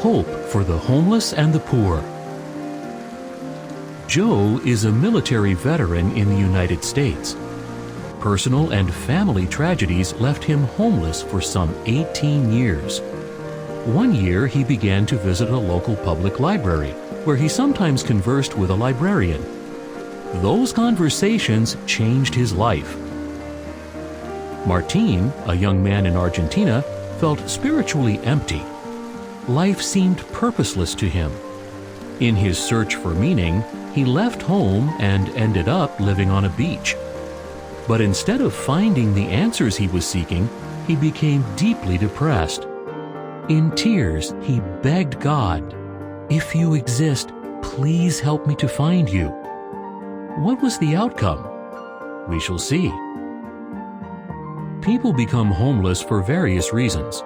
hope for the homeless and the poor. Joe is a military veteran in the United States. Personal and family tragedies left him homeless for some 18 years. One year he began to visit a local public library, where he sometimes conversed with a librarian. Those conversations changed his life. Martin, a young man in Argentina, felt spiritually empty. Life seemed purposeless to him. In his search for meaning, he left home and ended up living on a beach. But instead of finding the answers he was seeking, he became deeply depressed. In tears, he begged God, "If you exist, please help me to find you." What was the outcome? We shall see. People become homeless for various reasons.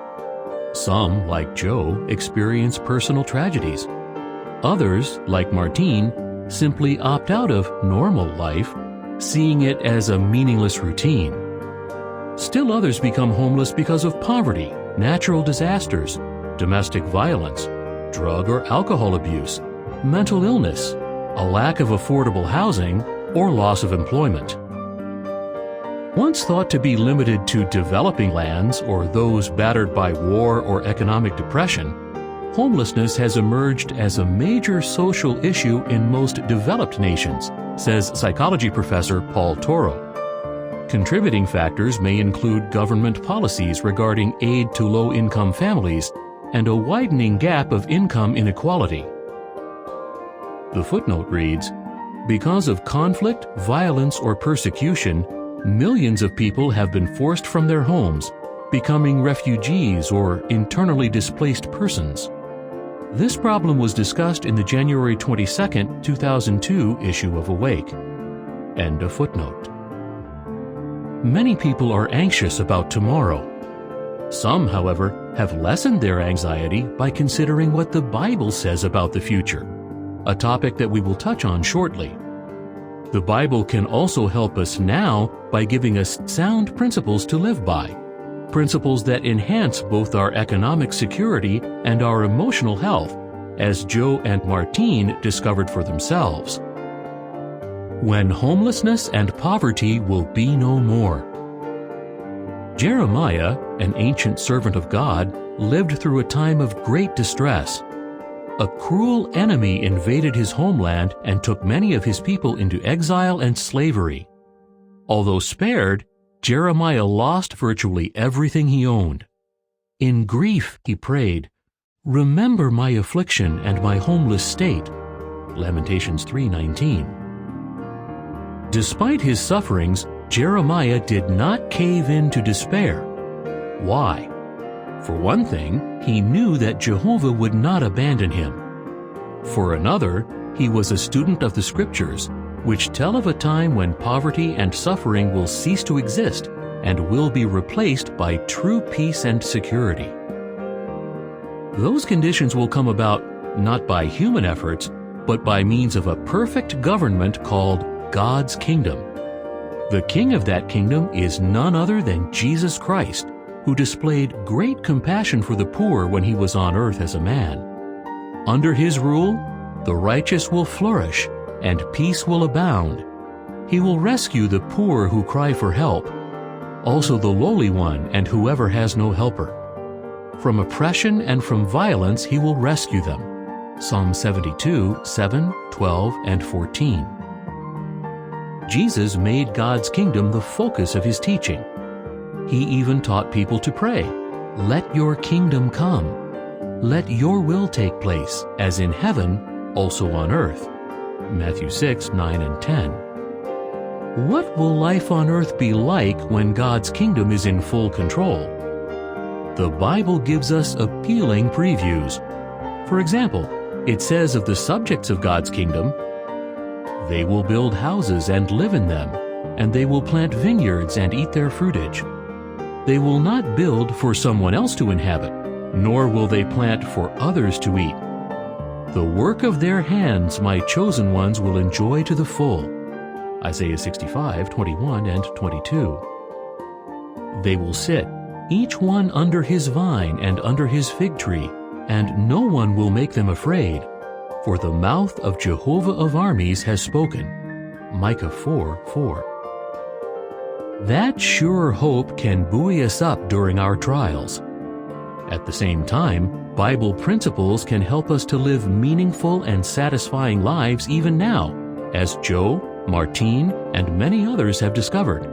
Some, like Joe, experience personal tragedies. Others, like Martin, simply opt out of normal life, seeing it as a meaningless routine. Still others become homeless because of poverty, natural disasters, domestic violence, drug or alcohol abuse, mental illness, a lack of affordable housing, or loss of employment. Once thought to be limited to developing lands or those battered by war or economic depression, homelessness has emerged as a major social issue in most developed nations, says psychology professor Paul Toro. Contributing factors may include government policies regarding aid to low-income families and a widening gap of income inequality. The footnote reads, "Because of conflict, violence, or persecution, millions of people have been forced from their homes, becoming refugees or internally displaced persons." This problem was discussed in the January 22, 2002 issue of Awake. End of footnote. Many people are anxious about tomorrow. Some, however, have lessened their anxiety by considering what the Bible says about the future, a topic that we will touch on shortly. The Bible can also help us now by giving us sound principles to live by, principles that enhance both our economic security and our emotional health, as Joe and Martin discovered for themselves. When homelessness and poverty will be no more. Jeremiah, an ancient servant of God, lived through a time of great distress. A cruel enemy invaded his homeland and took many of his people into exile and slavery. Although spared, Jeremiah lost virtually everything he owned. In grief, he prayed, "Remember my affliction and my homeless state." Lamentations 3:19. Despite his sufferings, Jeremiah did not cave in to despair. Why? For one thing, he knew that Jehovah would not abandon him. For another, he was a student of the Scriptures, which tell of a time when poverty and suffering will cease to exist and will be replaced by true peace and security. Those conditions will come about not by human efforts, but by means of a perfect government called God's kingdom. The king of that kingdom is none other than Jesus Christ, who displayed great compassion for the poor when he was on earth as a man. Under his rule, the righteous will flourish and peace will abound. He will rescue the poor who cry for help, also the lowly one and whoever has no helper. From oppression and from violence he will rescue them. Psalm 72, 7, 12, and 14. Jesus made God's kingdom the focus of his teaching. He even taught people to pray, "Let your kingdom come. Let your will take place, as in heaven, also on earth." Matthew 6, 9, and 10. What will life on earth be like when God's kingdom is in full control? The Bible gives us appealing previews. For example, it says of the subjects of God's kingdom, "They will build houses and live in them, and they will plant vineyards and eat their fruitage. They will not build for someone else to inhabit, nor will they plant for others to eat. The work of their hands my chosen ones will enjoy to the full." Isaiah 65, 21 and 22. "They will sit, each one under his vine and under his fig tree, and no one will make them afraid, for the mouth of Jehovah of armies has spoken. Micah 4:4. That sure hope can buoy us up during our trials. At the same time, Bible principles can help us to live meaningful and satisfying lives even now, as Joe, Martine, and many others have discovered.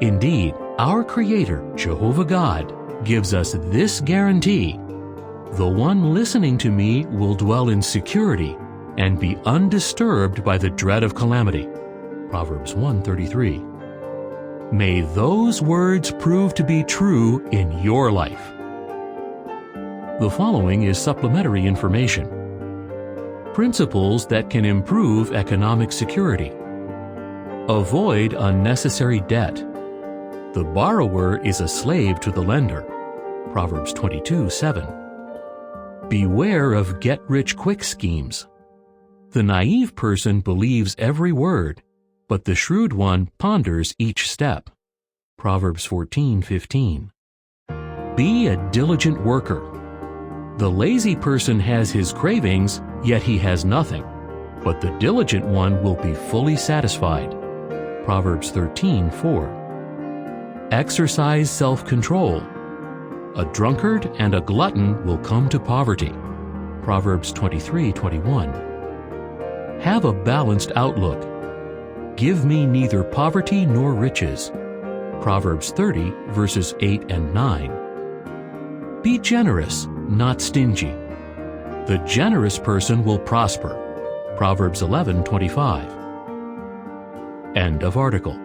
Indeed, our Creator, Jehovah God, gives us this guarantee: the one listening to me will dwell in security and be undisturbed by the dread of calamity. Proverbs 1:33. May those words prove to be true in your life. The following is supplementary information. Principles that can improve economic security. Avoid unnecessary debt. The borrower is a slave to the lender. Proverbs 22:7. Beware of get-rich-quick schemes. The naive person believes every word, but the shrewd one ponders each step. Proverbs 14:15. Be a diligent worker. The lazy person has his cravings, yet he has nothing, but the diligent one will be fully satisfied. Proverbs 13:4. Exercise self-control. A drunkard and a glutton will come to poverty. Proverbs 23:21. Have a balanced outlook. Give me neither poverty nor riches. Proverbs 30, verses 8 and 9. Be generous, not stingy. The generous person will prosper. Proverbs 11:25. End of article.